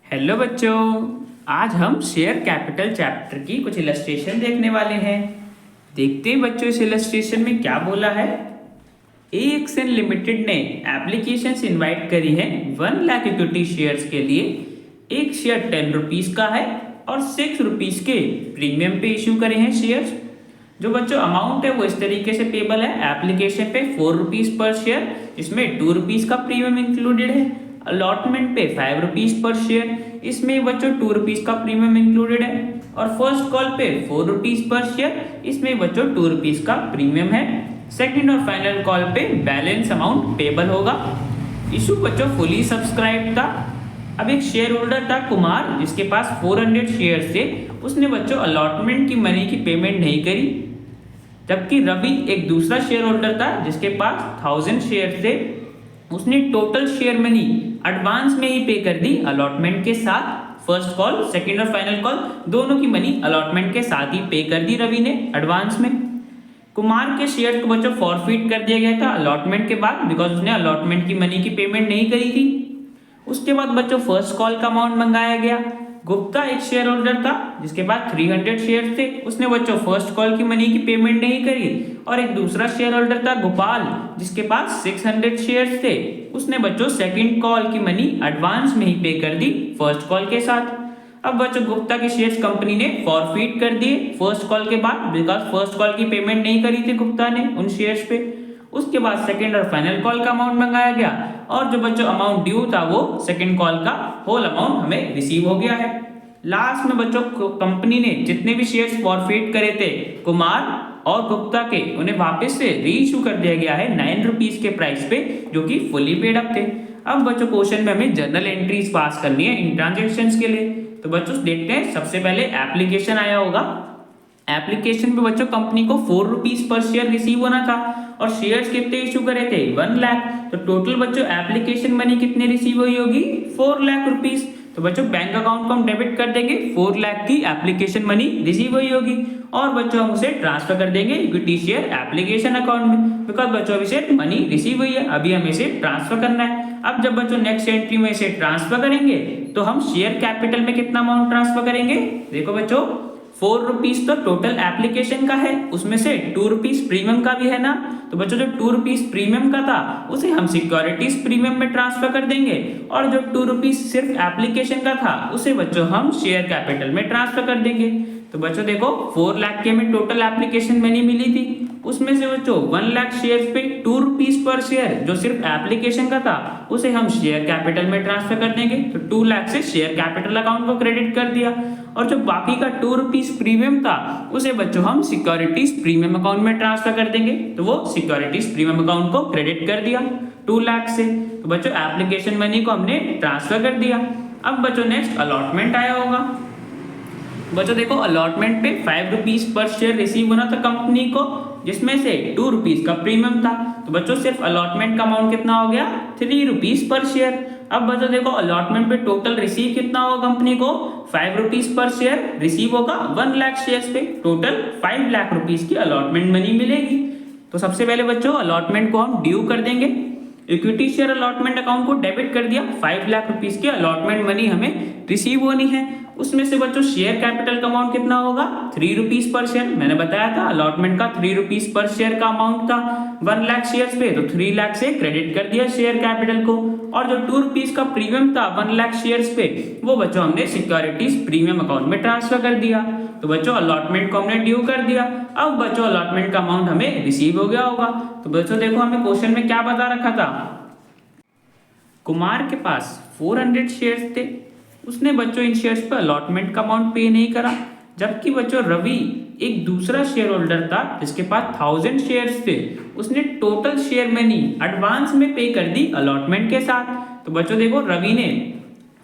Hello बच्चों, आज हम शेयर कैपिटल चैप्टर की कुछ इलस्ट्रेशन देखने वाले हैं। देखते हैं बच्चों इस इलस्ट्रेशन में क्या बोला है। AXN लिमिटेड ने एप्लीकेशंस इनवाइट करी है 1 लाख इक्विटी शेयर्स के लिए। एक शेयर 10 रुपीज़ का है और 6 रुपीज़ के प्रीमियम पे इशू करे हैं शेयर्स। जो बच्चों अमाउंट है वो इस तरीके से पेबल है। एप्लीकेशन पे 4 रुपीज़ पर शेयर, इसमें 2 रुपीज़ का प्रीमियम इंक्लूडेड है। अलॉटमेंट पे 5 रुपीज़ पर शेयर, इसमें बच्चों 2 रुपीज़ का प्रीमियम इंक्लूडेड है। और फर्स्ट कॉल पे 4 रुपीज़ पर शेयर, इसमें बच्चों 2 रुपीज़ का प्रीमियम है। सेकंड और फाइनल कॉल पे बैलेंस अमाउंट पेबल होगा। इशू बच्चों फुली सब्सक्राइब था। अब एक शेयर होल्डर था कुमार, जिसके पास 400 शेयर थे। उसने बच्चों अलॉटमेंट की मनी की पेमेंट नहीं करी। जबकि रवि एक दूसरा शेयर होल्डर था, जिसके पास 1000 शेयर थे। उसने टोटल शेयर मनी एडवांस में ही पे कर दी अलॉटमेंट के साथ। फर्स्ट कॉल, सेकंड और फाइनल कॉल दोनों की मनी अलॉटमेंट के साथ ही पे कर दी रवि ने एडवांस में। कुमार के शेयर को बच्चों फॉरफिट कर दिया गया था अलॉटमेंट के बाद, बिकॉज उसने अलॉटमेंट की मनी की पेमेंट नहीं करी थी। उसके बाद बच्चों फर्स्ट कॉल का अमाउंट मंगाया गया। गुप्ता एक शेयर होल्डर था, जिसके पास 300 शेयर थे। उसने बच्चों फर्स्ट कॉल की मनी की पेमेंट नहीं करी। और एक दूसरा शेयर होल्डर था गोपाल, जिसके पास 600 शेयर थे। उसने बच्चों सेकंड कॉल की मनी एडवांस में ही पे कर दी फर्स्ट कॉल के साथ। अब बच्चों गुप्ता के शेयर्स कंपनी ने फॉरफिट कर दिए फर्स्ट कॉल के बाद, बिकॉज फर्स्ट कॉल की पेमेंट नहीं करी थी गुप्ता ने उन शेयर्स पे। उसके बाद सेकंड और फाइनल कॉल का अमाउंट मंगाया गया, और जो बच्चों अमाउंट ड्यू था वो सेकंड कॉल का होल अमाउंट हमें रिसीव हो गया है। लास्ट में बच्चों कंपनी ने जितने भी शेयर्स फॉरफिट करे थे कुमार और गुप्ता के, उन्हें वापस से री इशू कर दिया गया है 9 रुपीज के प्राइस पे, जो कि फुली पेड अप थे। अब बच्चों क्वेश्चन में हमें जर्नल एंट्रीज पास करनी है इन ट्रांजेक्शन्स के लिए। तो बच्चों देखते हैं, सबसे पहले एप्लीकेशन आया होगा। एप्लीकेशन पे बच्चों कंपनी को 4 रुपीज पर शेयर रिसीव होना था, और शेयर्स कितने इशू करे थे 1 लाख। तो टोटल बच्चों एप्लीकेशन मनी कितने रिसीव हुई होगी 4 लाख रुपीज। तो बच्चों बैंक अकाउंट को हम डेबिट कर देंगे, 4 लाख की एप्लीकेशन मनी रिसीव हुई होगी, और बच्चों हम उसे ट्रांसफर कर देंगे इक्विटी शेयर एप्लीकेशन अकाउंट में, बिकॉज बच्चों अभी से मनी रिसीव हुई है, अभी हमें इसे ट्रांसफर करना है। अब जब बच्चों नेक्स्ट एंट्री में इसे ट्रांसफर करेंगे, तो हम शेयर कैपिटल में कितना अमाउंट ट्रांसफर करेंगे। देखो बच्चों 4 रुपीज तो टोटल एप्लीकेशन का है, उसमें से 2 रुपीज प्रीमियम का भी है ना। तो बच्चों जो 2 रुपीज प्रीमियम का था उसे हम सिक्योरिटीज प्रीमियम में ट्रांसफर कर देंगे, और जो 2 रुपीज सिर्फ एप्लीकेशन का था उसे बच्चों हम शेयर कैपिटल में ट्रांसफर कर देंगे। तो बच्चों देखो 4 लाख की हमें टोटल एप्लीकेशन मनी मिली थी, उसमें से बच्चों 1 लाख शेयर पे 2 रुपीज पर शेयर जो सिर्फ एप्लीकेशन का था उसे हम शेयर कैपिटल में ट्रांसफर कर देंगे। तो 2 लाख से शेयर कैपिटल अकाउंट को क्रेडिट कर दिया, और जो बाकी का 2 रुपीज प्रीमियम था उसे बच्चों हम सिक्योरिटीज प्रीमियम अकाउंट में ट्रांसफर कर देंगे। तो वो सिक्योरिटीज प्रीमियम अकाउंट को क्रेडिट कर दिया 2 लाख से। तो बच्चों एप्लीकेशन मनी को हमने ट्रांसफर कर दिया। अब बच्चों नेक्स्ट अलॉटमेंट आया होगा। बच्चों देखो अलॉटमेंट पे 5 रुपीज पर शेयर रिसीव होना था कंपनी को, जिसमें से 2 रुपीज का प्रीमियम था। तो बच्चों सिर्फ अलॉटमेंट का अमाउंट कितना हो गया 3 रुपीज पर शेयर। अब बच्चों देखो अलॉटमेंट पे टोटल रिसीव कितना होगा कंपनी को 5 रुपीज पर शेयर रिसीव होगा 1 लाख शेयर पे, टोटल 5 लाख रुपीज की अलॉटमेंट मनी मिलेगी। तो सबसे पहले बच्चों अलॉटमेंट को हम ड्यू कर देंगे। इक्विटी शेयर अलॉटमेंट अकाउंट को डेबिट कर दिया, 5 लाख रुपीज की अलॉटमेंट मनी हमें रिसीव होनी है। उसमें से बच्चों शेयर कैपिटल का अमाउंट कितना होगा 3 रुपीज पर शेयर। मैंने बताया था अलॉटमेंट का 3 रुपीज पर शेयर का अमाउंट था 1 लाख शेयर्स पे, तो 3 लाख से क्रेडिट कर दिया शेयर कैपिटल को। और जो 2 रुपीज का प्रीमियम था 1 लाख शेयर्स पे, वो बच्चों हमने सिक्योरिटीज प्रीमियम अकाउंट में ट्रांसफर कर दिया। तो बच्चों अलॉटमेंट को हमने ड्यू कर दिया। अब बच्चों अलॉटमेंट का अमाउंट हमें रिसीव हो गया होगा। तो बच्चों देखो हमें क्वेश्चन में क्या बता रखा था, कुमार के पास 400 शेयर्स थे। उसने बच्चों इन शेयर्स पर अलॉटमेंट का अमाउंट पे नहीं करा। जबकि बच्चों रवि एक दूसरा शेयर होल्डर था, जिसके पास 1000 शेयर्स थे। उसने टोटल शेयर मनी एडवांस में पे कर दी अलॉटमेंट के साथ। तो बच्चों देखो रवि ने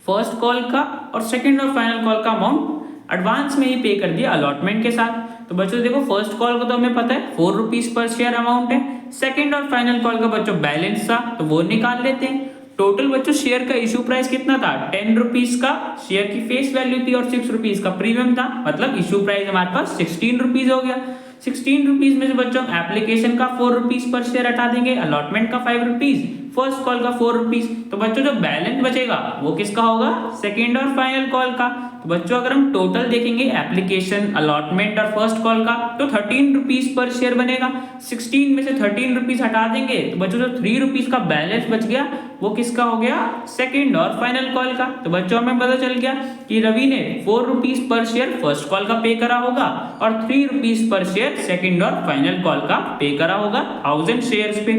फर्स्ट कॉल का और सेकंड और फाइनल कॉल का अमाउंट एडवांस में ही पे कर दिया अलॉटमेंट के साथ। तो बच्चों देखो फर्स्ट कॉल का तो हमें पता है 4 रुपीज पर शेयर अमाउंट है। सेकंड और फाइनल कॉल का बच्चों बैलेंस था, तो वो निकाल लेते हैं। टोटल बच्चों शेयर का इशू प्राइस कितना था 10 रुपीज का शेयर की फेस वैल्यू थी, और 6 रुपीज का प्रीमियम था, मतलब इशू प्राइस हमारे पास 16 रुपीज हो गया। 16 रुपीज में से बच्चों एप्लीकेशन का 4 रुपीज पर शेयर हटा देंगे, अलॉटमेंट का 5 रुपीज, फर्स्ट कॉल का 4 रुपीज। तो बच्चों जो बैलेंस बचेगा वो किसका होगा, सेकेंड और फाइनल कॉल का। तो बच्चों अगर हम टोटल देखेंगे एप्लीकेशन, अलॉटमेंट और फर्स्ट कॉल का, तो 13 रुपीज पर शेयर बनेगा। 16 में से 13 रुपीज हटा देंगे तो बच्चों जो 3 रुपीज का बैलेंस बच गया वो किसका हो गया, सेकेंड और फाइनल कॉल का। तो बच्चों हमें पता चल गया कि रवि ने 4 rupees per share first call का पे करा होगा और 3 रुपीज पर शेयर सेकेंड और फाइनल कॉल का पे करा होगा 1000 शेयर्स पे।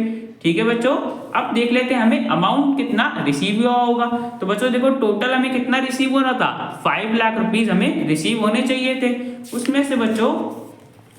ठीक है बच्चों, अब देख लेते हैं हमें अमाउंट कितना रिसीव हुआ होगा। तो बच्चों देखो टोटल हमें कितना रिसीव हो रहा था, 5 लाख रुपीज हमें रिसीव होने चाहिए थे। उसमें से बच्चों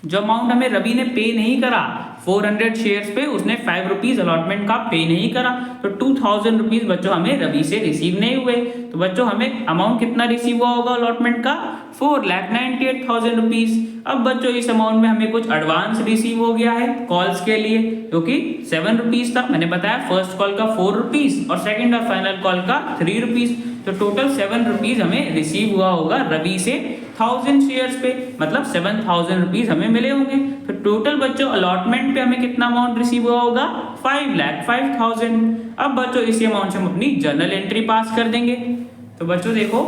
जो अमाउंट हमें रवि ने पे नहीं करा 400 शेयर्स पे, उसने 5 रुपीज अलॉटमेंट का पे नहीं करा, तो 2000 रुपीज बच्चों हमें रवि से रिसीव नहीं हुए। तो बच्चों हमें अमाउंट कितना रिसीव हुआ होगा अलॉटमेंट का, 4,98,000 रुपीज। अब बच्चों इस अमाउंट में हमें कुछ एडवांस रिसीव हो गया है कॉल्स के लिए, जो कि 7 रुपीज था। मैंने बताया फर्स्ट कॉल का 4 रुपीज और सेकेंड और फाइनल कॉल का 3 रुपीज, तो टोटल 7 रुपीज हमें रिसीव हुआ होगा रवि से 1000 शेयर्स पे, मतलब 7000 रुपीज हमें मिले होंगे। तो टोटल बच्चों अलॉटमेंट पे हमें कितना अमाउंट रिसीव हुआ होगा, 5,05,000। अब बच्चों इसी अमाउंट से हम अपनी जर्नल एंट्री पास कर देंगे। तो बच्चों देखो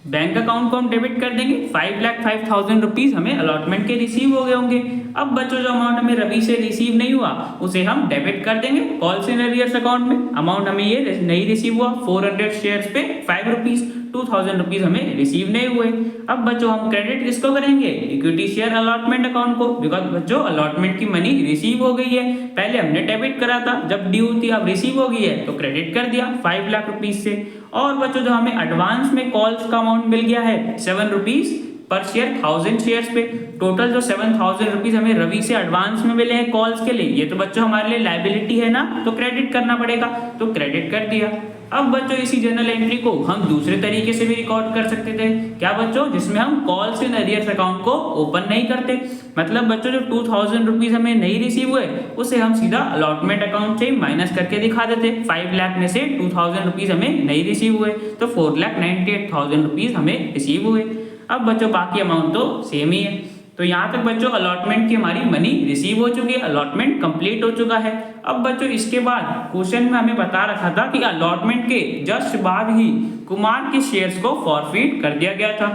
बैंक अकाउंट को हम डेबिट कर देंगे, 5,05,000 रुपीज हमें अलॉटमेंट के रिसीव हो गए होंगे। अब बच्चों जो अमाउंट हमें रवि से रिसीव नहीं हुआ उसे हम डेबिट कर देंगे कॉल्स इन अरियर्स अकाउंट में। अमाउंट हमें ये नहीं रिसीव हुआ 400 शेयर्स पे 5 रुपीज, 2000 रुपीज हमें रिसीव नहीं हुए। अब बच्चों हम क्रेडिट किसको करेंगे, इक्विटी शेयर अलॉटमेंट अकाउंट को, बिकॉज बच्चों अलॉटमेंट की मनी रिसीव हो गई है। पहले हमने डेबिट करा था जब ड्यू थी, अब रिसीव हो गई है तो क्रेडिट कर दिया 5 लाख रुपीज से। और बच्चों जो हमें एडवांस में कॉल्स का अमाउंट मिल गया है 7 रुपीज पर शेयर 1000 शेयर्स पे, टोटल जो 7000 रुपीज हमें रवि से एडवांस में मिले हैं कॉल्स के लिए, ये तो बच्चों हमारे लिए लायबिलिटी है ना, तो क्रेडिट करना पड़ेगा, तो क्रेडिट कर दिया। अब बच्चों इसी जर्नल एंट्री को हम दूसरे तरीके से भी रिकॉर्ड कर सकते थे, क्या बच्चों, जिसमें हम कॉल्स इन अरियर्स अकाउंट को ओपन नहीं करते। मतलब बच्चों जो 2000 रुपीज हमें नहीं रिसीव हुए उसे हम सीधा अलॉटमेंट अकाउंट से माइनस करके दिखा देते। 5 लाख में से 2000 रुपीज हमें नहीं रिसीव हुए तो 4,98,000 रुपीज हमें रिसीव हुए। अब बच्चों बाकी अमाउंट तो सेम ही है। तो यहाँ तक बच्चों अलॉटमेंट की हमारी मनी रिसीव हो चुकी है, अलॉटमेंट कंप्लीट हो चुका है। अब बच्चों इसके बाद क्वेश्चन में हमें बता रखा था कि अलॉटमेंट के जस्ट बाद ही कुमार के शेयर्स को फॉरफिट कर दिया गया था।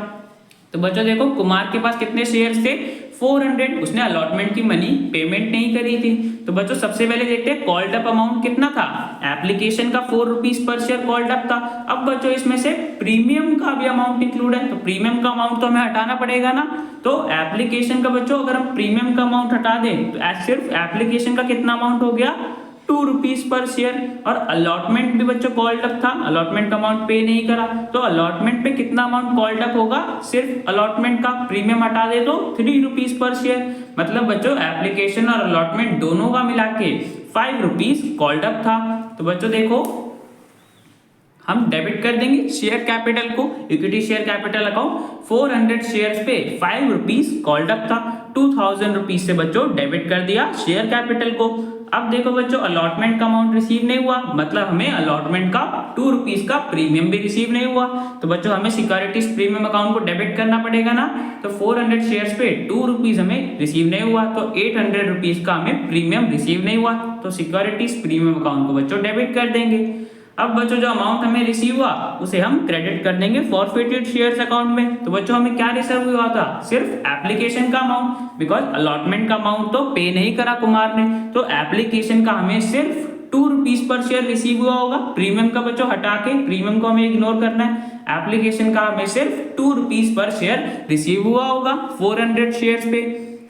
तो बच्चों देखो कुमार के पास कितने शेयर्स थे, 400, उसने अलॉटमेंट की मनी पेमेंट नहीं करी थी। तो बच्चों सबसे पहले देखते हैं कॉल्ड अप अमाउंट कितना था, एप्लीकेशन का 4 rupees per share called up था। अब बच्चों इसमें से प्रीमियम का भी अमाउंट इंक्लूड है, तो प्रीमियम का अमाउंट तो हमें हटाना पड़ेगा ना। तो एप्लीकेशन का बच्चों अगर हम प्रीमियम का अमाउंट हटा दें तो सिर्फ एप्लीकेशन का कितना अमाउंट हो गया, 2 रुपीज पर शेयर। और अलॉटमेंट भी बच्चों कॉल्ड अप था, अलॉटमेंट का अमाउंट पे नहीं करा, तो अलॉटमेंट पे कितना अमाउंट कॉल्ड अप होगा, सिर्फ अलॉटमेंट का प्रीमियम हटा दे तो 3 रुपीज पर शेयर। मतलब बच्चों एप्लीकेशन और अलॉटमेंट दोनों का मिला के 5 रुपीज कॉल्ड अप था। तो बच्चों देखो हम डेबिट कर देंगे शेयर कैपिटल को, equity share capital account 400 shares पे 5 रुपीज कॉल्ड अप था, 2000 रुपीज से बच्चों डेबिट कर दिया शेयर कैपिटल को। अब देखो बच्चों अलॉटमेंट का अमाउंट रिसीव नहीं हुआ, मतलब हमें अलॉटमेंट का 2 रुपीज का प्रीमियम भी रिसीव नहीं हुआ। तो बच्चों हमें सिक्योरिटीज प्रीमियम अकाउंट को डेबिट करना पड़ेगा ना। तो 400 शेयर्स पे 2 रुपीज हमें रिसीव नहीं हुआ, तो 800 रुपीज का हमें प्रीमियम रिसीव नहीं हुआ, तो सिक्योरिटीज प्रीमियम अकाउंट को बच्चों डेबिट कर देंगे। अब बच्चों जो अमाउंट हमें रिसीव हुआ उसे हम क्रेडिट कर देंगे फॉरफिटेड शेयर्स अकाउंट में। तो बच्चों हमें क्या रिसीव हुआ था, सिर्फ एप्लीकेशन का अमाउंट, बिकॉज अलॉटमेंट का अमाउंट तो पे नहीं करा कुमार ने, तो एप्लीकेशन का हमें सिर्फ 2 रुपीज पर शेयर रिसीव हुआ होगा। प्रीमियम का बच्चों हटा के, प्रीमियम को हमें इग्नोर करना है, एप्लीकेशन का हमें सिर्फ 2 रुपीज पर शेयर रिसीव हुआ होगा 400 शेयर्स पे।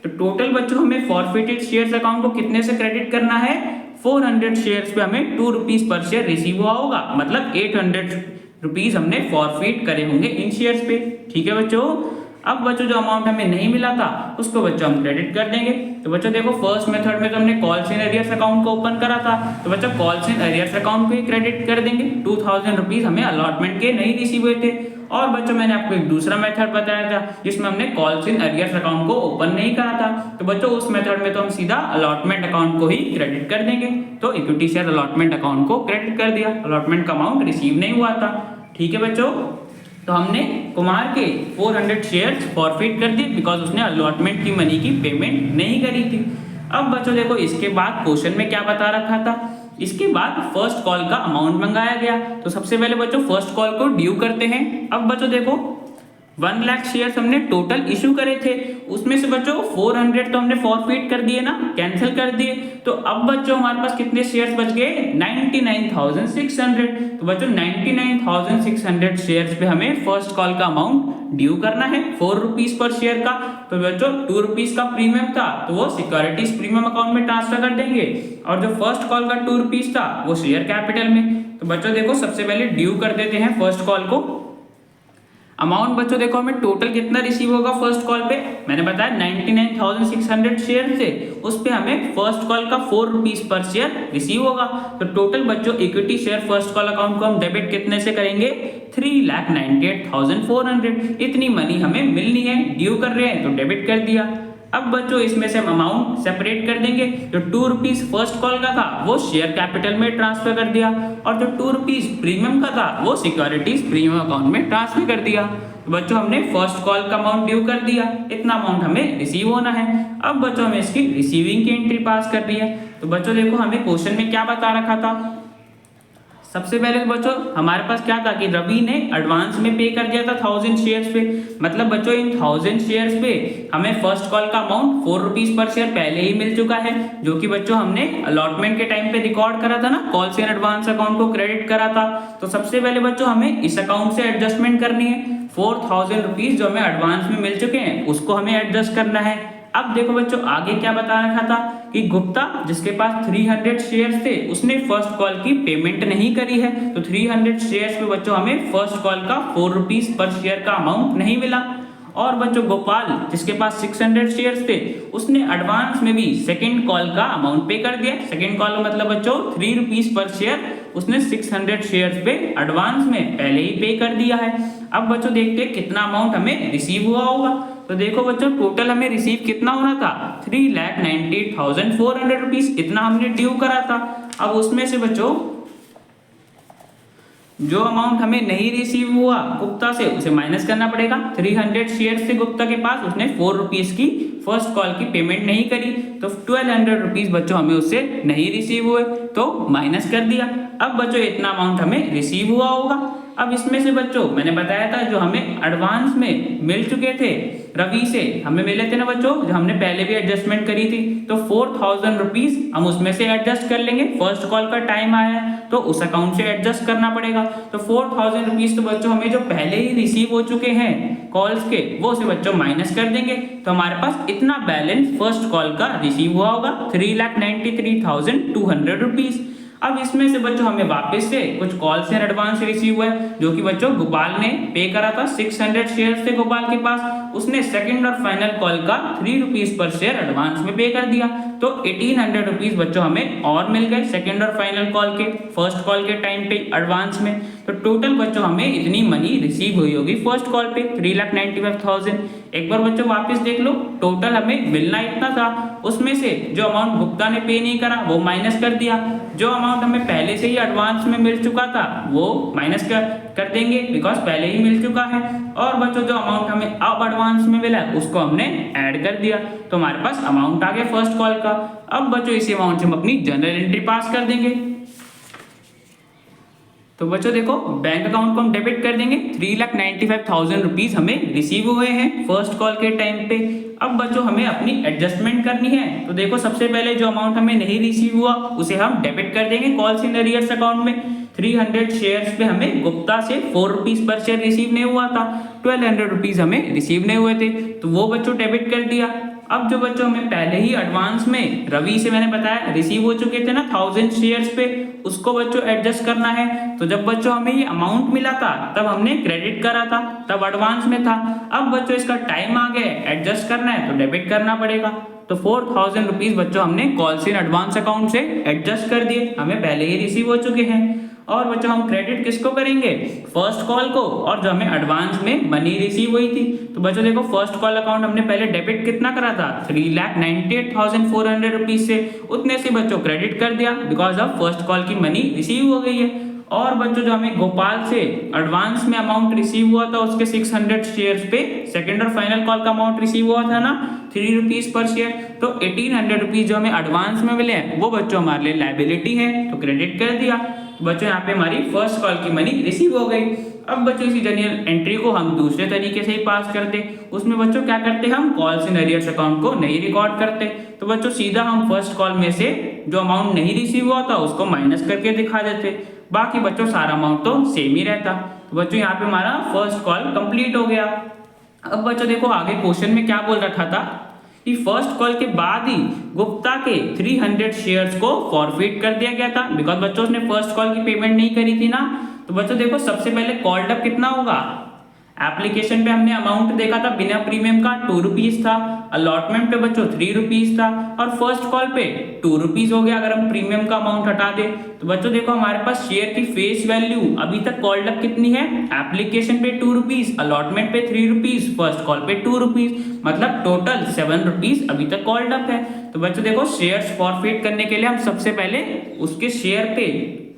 तो टोटल बच्चों हमें फॉरफिटेड शेयर्स अकाउंट को कितने से क्रेडिट करना है, 400 शेयर्स पे हमें 2 रुपीज पर शेयर रिसीव हुआ होगा, मतलब 800 रुपीज हमने फॉरफिट करे होंगे इन शेयर्स पे। ठीक है बच्चों, अब बच्चों जो अमाउंट हमें नहीं मिला था उसको बच्चों हम क्रेडिट कर देंगे। तो बच्चों देखो फर्स्ट मेथड में तो हमने कॉल्स इन अरियर्स अकाउंट को ओपन करा था, तो बच्चों कॉल्स इन अरियर्स अकाउंट को ही क्रेडिट कर देंगे। 2000 रुपीज हमें अलॉटमेंट के नहीं रिसीव हुए थे। और बच्चों मैंने आपको एक दूसरा मेथड बताया था जिसमें हमने कॉल्स इन अरियर्स अकाउंट को ओपन नहीं करा था, तो बच्चों उस मेथड में तो हम सीधा अलॉटमेंट अकाउंट को ही क्रेडिट कर देंगे। तो इक्विटी शेयर अलॉटमेंट अकाउंट को क्रेडिट कर दिया, अलॉटमेंट का अमाउंट रिसीव नहीं हुआ था। ठीक है बच्चों, तो हमने कुमार के 400 शेयर्स फॉरफिट कर दिए बिकॉज उसने अलॉटमेंट की मनी की पेमेंट नहीं करी थी। अब बच्चों देखो इसके बाद क्वेश्चन में क्या बता रखा था, इसके बाद फर्स्ट कॉल का अमाउंट मंगाया गया। तो सबसे पहले बच्चों फर्स्ट कॉल को ड्यू करते हैं। अब बच्चों देखो 1 लाख शेयर्स हमने टोटल इशू करे थे, उसमें से बच्चों 400 तो हमने फॉरफिट कर दिए ना, कैंसिल कर दिए। तो अब बच्चों हमारे पास कितने शेयर्स बच गए, 99,600। तो बच्चों 99,600 शेयर्स पे हमें फर्स्ट कॉल का अमाउंट ड्यू करना है, 4 रुपीज पर शेयर का। तो बच्चों 2 रुपीज का प्रीमियम था तो वो सिक्योरिटीज प्रीमियम अकाउंट में ट्रांसफर कर देंगे, और जो फर्स्ट कॉल का 2 रुपीज था वो शेयर कैपिटल में। तो बच्चों देखो सबसे पहले ड्यू कर देते हैं फर्स्ट कॉल को। अमाउंट बच्चों देखो हमें टोटल कितना रिसीव होगा फर्स्ट कॉल पे, मैंने बताया 99,600 शेयर थे, उस पे हमें फर्स्ट कॉल का 4 रुपीज पर शेयर रिसीव होगा। तो टोटल बच्चों equity share first call account को हम डेबिट कितने से करेंगे, 3,98,400। इतनी मनी हमें मिलनी है, ड्यू कर रहे हैं तो डेबिट कर दिया। अब बच्चों इसमें से हम अमाउंट सेपरेट कर देंगे। जो 2 रुपीज फर्स्ट कॉल का था वो शेयर कैपिटल में ट्रांसफर कर दिया, और जो 2 रुपीज प्रीमियम का था वो सिक्योरिटीज प्रीमियम अकाउंट में ट्रांसफर कर दिया। तो बच्चों हमने फर्स्ट कॉल का अमाउंट ड्यू कर दिया, इतना अमाउंट हमें रिसीव होना है। अब बच्चों हमें इसकी रिसीविंग की एंट्री पास करनी है। तो बच्चों देखो हमें क्वेश्चन में क्या बता रखा था, सबसे पहले बच्चों हमारे पास क्या था कि रवि ने एडवांस में पे कर दिया था 1000 शेयर्स पे। मतलब बच्चों इन 1000 शेयर्स पे हमें फर्स्ट कॉल का अमाउंट 4 रुपीज पर शेयर पहले ही मिल चुका है, जो कि बच्चों हमने अलॉटमेंट के टाइम पे रिकॉर्ड करा था ना, कॉल्स इन एडवांस अकाउंट को क्रेडिट करा था। तो सबसे पहले बच्चों हमें इस अकाउंट से एडजस्टमेंट करनी है, 4000 रुपीज जो हमें एडवांस में मिल चुके हैं उसको हमें एडजस्ट करना है। अब देखो बच्चों आगे क्या बता रखा था कि गुप्ता जिसके पास 300 शेयर्स थे उसने फर्स्ट कॉल की पेमेंट नहीं करी है। तो 300 शेयर्स पे बच्चों हमें फर्स्ट कॉल का 4 रुपीज पर शेयर का अमाउंट नहीं मिला। और बच्चों गोपाल जिसके पास 600 शेयर्स थे उसने एडवांस में भी सेकंड कॉल का अमाउंट पे कर दिया। सेकंड कॉल मतलब बच्चों 3 रुपीज पर शेयर उसने 600 शेयर्स पे एडवांस में पहले ही पे कर दिया है। अब बच्चों देखते हैं कितना अमाउंट हमें रिसीव हुआ होगा। तो देखो बच्चों टोटल हमें रिसीव कितना होना था, 3,98,400 रुपीज, इतना हमने ड्यू करा था। अब उसमें से बच्चों जो अमाउंट हमें नहीं रिसीव हुआ गुप्ता से उसे माइनस करना पड़ेगा। 300 शेयर से गुप्ता के पास उसने 4 रुपीज की फर्स्ट कॉल की पेमेंट नहीं करी, तो 1200 रुपीज बच्चों हमें उससे नहीं रिसीव हुए तो माइनस कर दिया। अब बच्चों इतना अमाउंट हमें रिसीव हुआ होगा। अब इसमें से बच्चों मैंने बताया था जो हमें एडवांस में मिल चुके थे रवि से, हमें मिले थे ना बच्चों जो हमने पहले भी एडजस्टमेंट करी थी, तो 4000 रुपीज हम उसमें से एडजस्ट कर लेंगे। फर्स्ट कॉल का टाइम आया है तो उस अकाउंट से एडजस्ट करना पड़ेगा। तो 4000 रुपीज तो बच्चों हमें जो पहले ही रिसीव हो चुके हैं कॉल्स के वो से बच्चों माइनस कर देंगे, तो हमारे पास इतना बैलेंस फर्स्ट कॉल का रिसीव हुआ होगा 3,93,200 रुपीज। अब इसमें से बच्चों हमें वापस से कुछ कॉल से एडवांस रिसीव हुआ है, जो कि बच्चों गोपाल ने पे करा था। 600 शेयर थे गोपाल के पास, उसने सेकंड और फाइनल कॉल का 3 रुपीज पर शेयर एडवांस में पे कर दिया, तो 1800 रुपीज बच्चों हमें और मिल गए सेकंड और फाइनल कॉल के फर्स्ट कॉल के टाइम पे एडवांस में। तो टोटल बच्चों हमें इतनी मनी रिसीव हुई होगी फर्स्ट कॉल पे 3,95,000। एक बार बच्चों वापस देख लो, टोटल हमें मिलना इतना था, उसमें से जो अमाउंट गुप्ता ने पे नहीं करा वो माइनस कर दिया, जो अमाउंट हमें पहले से ही एडवांस में मिल चुका था वो माइनस कर देंगे बिकॉज पहले ही मिल चुका है, और बच्चों जो अमाउंट हमें अब एडवांस में मिला उसको हमने ऐड कर दिया, तो हमारे पास अमाउंट आ गया फर्स्ट कॉल का। अब बच्चों इसी अमाउंट से हम अपनी जनरल एंट्री पास कर देंगे। तो बच्चों देखो बैंक अकाउंट को हम डेबिट कर देंगे, 3,95,000 रुपीज हमें रिसीव हुए हैं फर्स्ट कॉल के टाइम पे। अब बच्चों हमें अपनी एडजस्टमेंट करनी है, तो देखो सबसे पहले जो अमाउंट हमें नहीं रिसीव हुआ उसे हम डेबिट कर देंगे कॉल्स इन अरियर्स अकाउंट में। 300 शेयर्स पे हमें गुप्ता से 4 रुपीज पर शेयर रिसीव नहीं हुआ था, 1200 रुपीज हमें रिसीव नहीं हुए थे, तो वो बच्चों डेबिट कर दिया। अब जो बच्चों हमें पहले ही एडवांस में रवि से मैंने बताया रिसीव हो चुके थे ना 1000 शेयर्स पे, उसको बच्चों एडजस्ट करना है। तो जब बच्चों हमें ये अमाउंट मिला था तब हमने क्रेडिट करा था, तब एडवांस में था। अब बच्चों इसका टाइम आ गया एडजस्ट करना है तो डेबिट करना पड़ेगा, तो 4000 रुपीज बच्चों हमने कॉल्स इन एडवांस अकाउंट से एडजस्ट कर दिए, हमें पहले ही रिसीव हो चुके हैं। और बच्चों हम क्रेडिट किसको करेंगे, फर्स्ट कॉल को, और जो हमें एडवांस में मनी रिसीव हुई थी। तो बच्चों देखो फर्स्ट कॉल अकाउंट हमने पहले डेबिट कितना करा था, 3,98,400 रुपीज से, उतने से बच्चों क्रेडिट कर दिया बिकॉज ऑफ फर्स्ट कॉल की मनी रिसीव हो गई है। और बच्चों जो हमें गोपाल से एडवांस में अमाउंट रिसीव हुआ था उसके 600 शेयर्स पे सेकंड और फाइनल कॉल का अमाउंट रिसीव हुआ था ना 3 रुपीज पर शेयर, तो 1800 रुपीज जो हमें एडवांस में मिले हैं वो बच्चों हमारे लिए लायबिलिटी है, तो क्रेडिट कर दिया। तो बच्चों यहाँ पे हमारी फर्स्ट कॉल की मनी रिसीव हो गई। अब बच्चों इसी जर्नल एंट्री को हम दूसरे तरीके से ही पास करते, उसमें बच्चों क्या करते, हम कॉल्स इन अरियर्स अकाउंट को नहीं रिकॉर्ड करते। तो बच्चों सीधा हम फर्स्ट कॉल में से जो अमाउंट नहीं रिसीव हुआ था उसको माइनस करके दिखा देते, बाकी बच्चों सारा अमाउंट तो सेम ही रहता। तो बच्चों यहाँ पे हमारा फर्स्ट कॉल कंप्लीट हो गया। अब बच्चों देखो आगे क्वेश्चन में क्या बोल रखा था कि फर्स्ट कॉल के बाद ही गुप्ता के 300 शेयर्स को फॉरफिट कर दिया गया था, बिकॉज बच्चों उसने फर्स्ट कॉल की पेमेंट नहीं करी थी ना। तो बच्चों देखो सबसे पहले कॉल्ड अप कितना होगा, एप्लीकेशन पे हमने अमाउंट देखा था बिना प्रीमियम का 2 रुपीज था, अलॉटमेंट पे बच्चों 3 रुपीज था, और फर्स्ट कॉल पे 2 रुपीज हो गया अगर हम प्रीमियम का अमाउंट हटा दे। तो बच्चों देखो हमारे पास शेयर की फेस वैल्यू अभी तक कॉल्ड अप कितनी है, एप्लीकेशन पे 2 रुपीज, अलॉटमेंट पे 3 रुपीज, फर्स्ट कॉल पे 2 रुपीज, मतलब टोटल 7 रुपीज अभी तक कॉल्ड अप है। तो बच्चों देखो शेयर्स फॉरफिट करने के लिए हम सबसे पहले उसके शेयर पे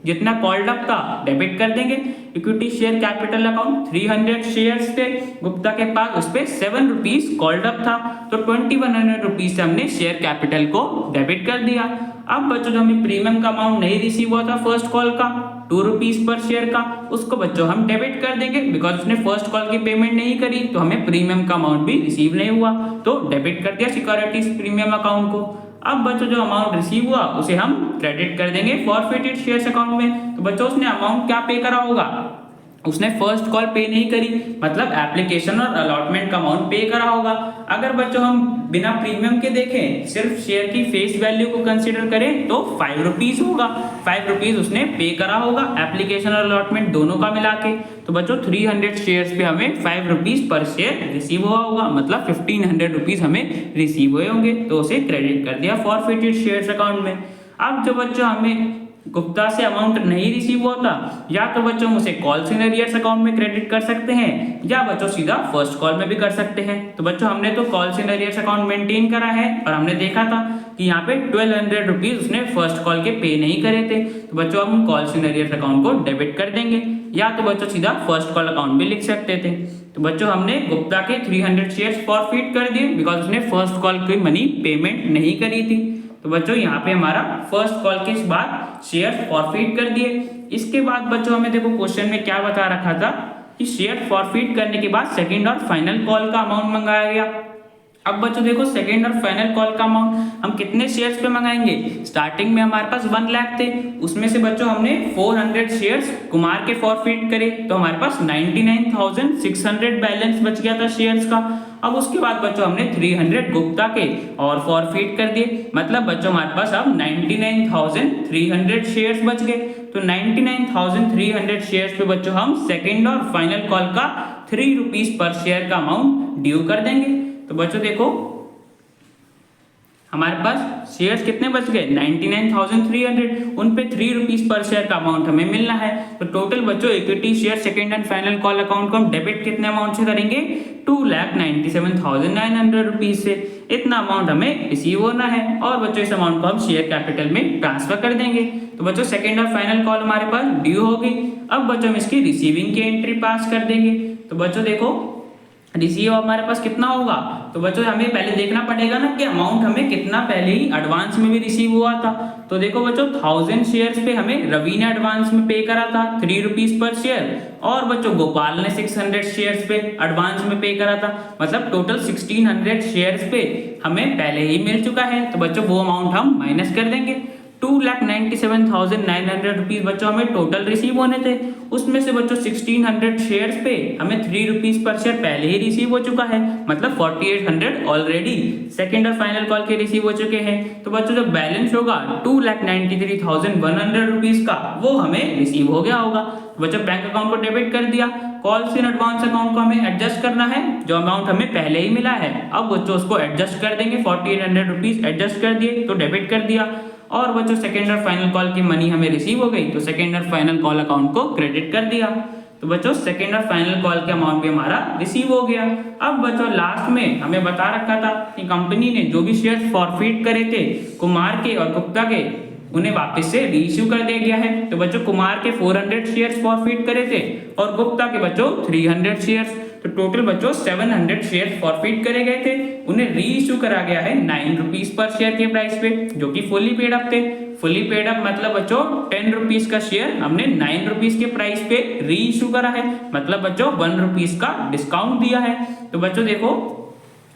जितना कॉल्ड अप था डेबिट कर देंगे। Equity share capital account 300 shares थे गुप्ता के पास, उस पे 7 रुपीज कॉल्ड अप था, तो 2100 रुपीज से हमने शेयर कैपिटल को डेबिट कर दिया। अब बच्चों जो हमें प्रीमियम का अमाउंट नहीं रिसीव हुआ था फर्स्ट कॉल का 2 रुपीज पर शेयर का, उसको बच्चों हम डेबिट कर देंगे, बिकॉज उसने फर्स्ट कॉल की पेमेंट नहीं करी तो हमें प्रीमियम का अमाउंट भी रिसीव नहीं हुआ, तो डेबिट कर दिया सिक्योरिटीज प्रीमियम अकाउंट को। अब बच्चों जो अमाउंट रिसीव हुआ उसे हम क्रेडिट कर देंगे फॉरफिटेड शेयर्स अकाउंट में। तो बच्चों उसने अमाउंट क्या पे करा होगा, उसने फर्स्ट कॉल पे नहीं करी, मतलब एप्लीकेशन और अलॉटमेंट का अमाउंट पे करा होगा। अगर बच्चों हम बिना प्रीमियम के देखें, सिर्फ शेयर की फेस वैल्यू को कंसीडर करें तो 5 रुपीज होगा, 5 रुपीज उसने पे करा होगा एप्लीकेशन और अलॉटमेंट दोनों का मिला के। तो बच्चों 300 शेयर्स पे हमें 5 रुपीज पर शेयर रिसीव हुआ होगा, मतलब 1500 रुपीज हमें रिसीव हुए होंगे, तो उसे क्रेडिट कर दिया फॉरफिटेड शेयर्स अकाउंट में। अब जो बच्चों हमें गुप्ता से अमाउंट नहीं रिसीव हुआ था, या तो बच्चों हम उसे कॉल्स इन अरियर्स अकाउंट में क्रेडिट कर सकते हैं, या बच्चों सीधा फर्स्ट कॉल में भी कर सकते हैं। तो बच्चों हमने तो calls in arrears account maintain करा है, और हमने देखा था कि यहाँ पे 1200 रुपीज उसने फर्स्ट कॉल के पे नहीं करे थे, तो बच्चों हम कॉल्स इन अरियर्स अकाउंट को डेबिट कर देंगे, या तो बच्चों सीधा फर्स्ट कॉल अकाउंट भी लिख सकते थे। तो बच्चों हमने गुप्ता के 300 शेयर्स फॉरफिट कर दिए, बिकॉज उसने फर्स्ट कॉल की मनी पेमेंट नहीं करी थी। तो बच्चों यहाँ पे हमारा फर्स्ट कॉल के बाद शेयर फॉरफिट कर दिए। इसके बाद बच्चों हमें देखो क्वेश्चन में क्या बता रखा था कि शेयर फॉरफिट करने के बाद सेकंड और फाइनल कॉल का अमाउंट मंगाया गया। अब बच्चों देखो सेकंड और फाइनल कॉल का अमाउंट हम कितने शेयर्स पे मंगाएंगे, स्टार्टिंग में हमारे पास 1 लाख थे, उसमें से बच्चों हमने 400 शेयर्स कुमार के फॉरफिट करे, तो हमारे पास 99,600 बैलेंस बच गया था शेयर्स का। अब उसके बाद बच्चों हमने 300 गुप्ता के और फॉरफिट कर दिए, मतलब बच्चों हमारे पास अब 99,300 शेयर्स बच गए। तो 99,300 शेयर्स पे बच्चों हम सेकंड और फाइनल कॉल का 3 रुपीज पर शेयर का अमाउंट ड्यू कर देंगे। तो बच्चों देखो हमारे पास शेयर्स कितने बच गए, 99,300, उन पे 3 रुपीज पर शेयर का अमाउंट हमें मिलना है। तो टोटल बच्चों equity share second and final call account को हम डेबिट कितने अमाउंट से करेंगे, 2,97,900 रुपीज से। इतना अमाउंट हमें रिसीव होना है, और बच्चों इस अमाउंट को हम शेयर कैपिटल में ट्रांसफर कर देंगे। तो बच्चों सेकंड और फाइनल कॉल हमारे पास ड्यू होगी। अब बच्चों हम इसकी रिसीविंग की एंट्री पास कर देंगे। तो बच्चों देखो रिसीव हमारे पास कितना होगा, तो बच्चों हमें पहले देखना पड़ेगा ना कि अमाउंट हमें कितना पहले ही एडवांस में भी रिसीव हुआ था। तो देखो बच्चों 1000 शेयर्स पे हमें रवि ने एडवांस में पे करा था 3 रुपीज पर शेयर, और बच्चों गोपाल ने 600 शेयर्स पे एडवांस में पे करा था, मतलब टोटल 1600 शेयर्स पे हमें पहले ही मिल चुका है। तो बच्चों वो अमाउंट हम माइनस कर देंगे। 2,97,900 रुपीज बच्चों हमें टोटल रिसीव होने थे, उसमें से बच्चों 1600 शेयर्स पे हमें 3 रुपीज पर शेयर पहले ही रिसीव हो चुका है, मतलब 4800 ऑलरेडी सेकंड और फाइनल कॉल के रिसीव हो चुके हैं। तो बच्चों जो बैलेंस होगा 2,93,100 रुपीज का, वो हमें रिसीव हो गया होगा। बच्चों बैंक अकाउंट को डेबिट कर दिया, कॉल्स इन एडवांस अकाउंट को हमें एडजस्ट करना है, जो अमाउंट हमें पहले ही मिला है अब बच्चों उसको एडजस्ट कर देंगे, 4800 रुपीज एडजस्ट कर दिए तो डेबिट कर दिया। और बच्चों सेकंड और फाइनल कॉल की मनी हमें रिसीव हो गई, तो सेकंड और फाइनल कॉल अकाउंट को क्रेडिट कर दिया। तो बच्चों सेकंड और फाइनल कॉल के अमाउंट भी हमारा रिसीव हो गया। अब बच्चों लास्ट में हमें बता रखा था कि कंपनी ने जो भी शेयर फॉरफिट करे थे कुमार के और गुप्ता के, उन्हें वापस से रीइश्यू कर दिया गया है। तो बच्चों कुमार के 400 शेयर्स फॉरफिट करे थे और गुप्ता के बच्चों 300 शेयर्स, तो टोटल बच्चों 700 शेयर फॉरफिट करे गए थे, उन्हें री इशू करा गया है 9 रुपीज पर शेयर के प्राइस पे, जो कि फुली पेड अप थे। फुली पेड अप मतलब बच्चों 10 रुपीज का शेयर हमने 9 रुपीज के प्राइस पे री इशू करा है, मतलब बच्चों 1 रुपीज का डिस्काउंट दिया है। तो बच्चों देखो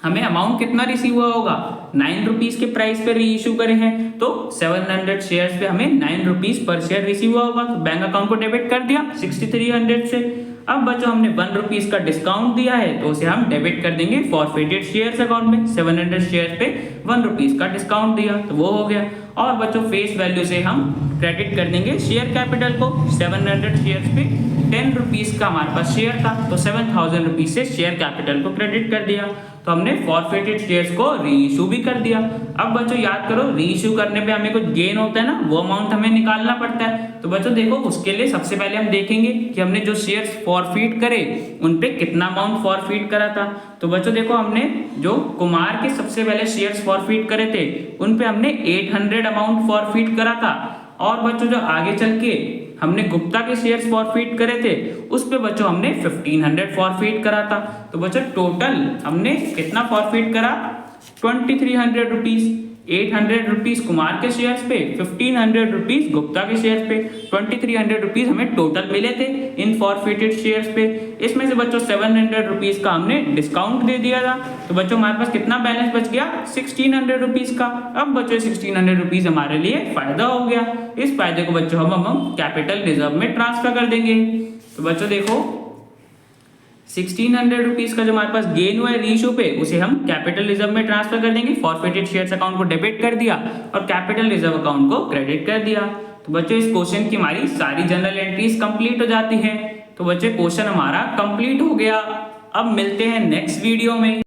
हमें अमाउंट कितना रिसीव हुआ होगा, 9 रुपीज के प्राइस पे री इशू करे हैं, तो 700 शेयर्स पे हमें 9 रुपीज पर शेयर रिसीव हुआ होगा। तो बैंक अकाउंट को डेबिट कर दिया 6300 से। अब बच्चों हमने 1 रुपीज का डिस्काउंट दिया है, तो उसे हम डेबिट कर देंगे फॉरफिटेड शेयर्स अकाउंट में। 700 शेयर्स पे 1 रुपीज का डिस्काउंट दिया, तो वो हो गया। और बच्चों फेस वैल्यू से हम क्रेडिट कर देंगे शेयर कैपिटल को। 700 शेयर्स पे 10 रुपीज का हमारे पास शेयर था, तो 7000 रुपीज से शेयर कैपिटल को क्रेडिट कर दिया। तो हमने फॉरफिटेड शेयर्स को री इशू भी कर दिया। अब बच्चों याद करो, री इशू करने पे हमें कुछ गेन होता है ना, वो अमाउंट हमें निकालना पड़ता है। तो बच्चों देखो उसके लिए सबसे पहले हम देखेंगे कि हमने जो शेयर्स फॉरफिट करे उन पे कितना अमाउंट फॉरफिट करा था। तो बच्चों देखो हमने जो कुमार के सबसे पहले शेयर्स फॉरफिट करे थे उन पे हमने 800 अमाउंट फॉरफिट करा था। और बच्चों जो आगे चल के हमने गुप्ता के शेयर्स फॉरफिट करे थे उस पे बच्चों हमने 1500 फॉरफिट करा था। तो बच्चों टोटल हमने कितना फॉरफिट करा, 2300 रुपीज। 800 रुपीज कुमार के शेयर्स पे, 1500 रुपीज गुप्ता के शेयर्स पे, 2300 रुपीज हमें टोटल मिले थे इन फॉरफिटेड शेयर्स पे। इसमें से बच्चों 700 रुपीज का हमने डिस्काउंट दे दिया था। तो बच्चों हमारे पास कितना बैलेंस बच गया, 1600 रुपीज का। अब बच्चों 1600 रुपीज हमारे लिए फायदा हो गया। इस फायदे को बच्चों हम कैपिटल रिजर्व में ट्रांसफर कर देंगे। तो बच्चों देखो 1600 रुपीज का जो हमारे पास गेन हुआ है रीइशू पे, उसे हम कैपिटल रिजर्व में ट्रांसफर कर देंगे। फॉरफिटेड शेयर्स अकाउंट को डेबिट कर दिया और कैपिटल रिजर्व अकाउंट को क्रेडिट कर दिया। तो बच्चों इस क्वेश्चन की हमारी सारी जनरल एंट्रीज कंप्लीट हो जाती हैं। तो बच्चों क्वेश्चन हमारा कंप्लीट हो गया। अब मिलते हैं नेक्स्ट वीडियो में।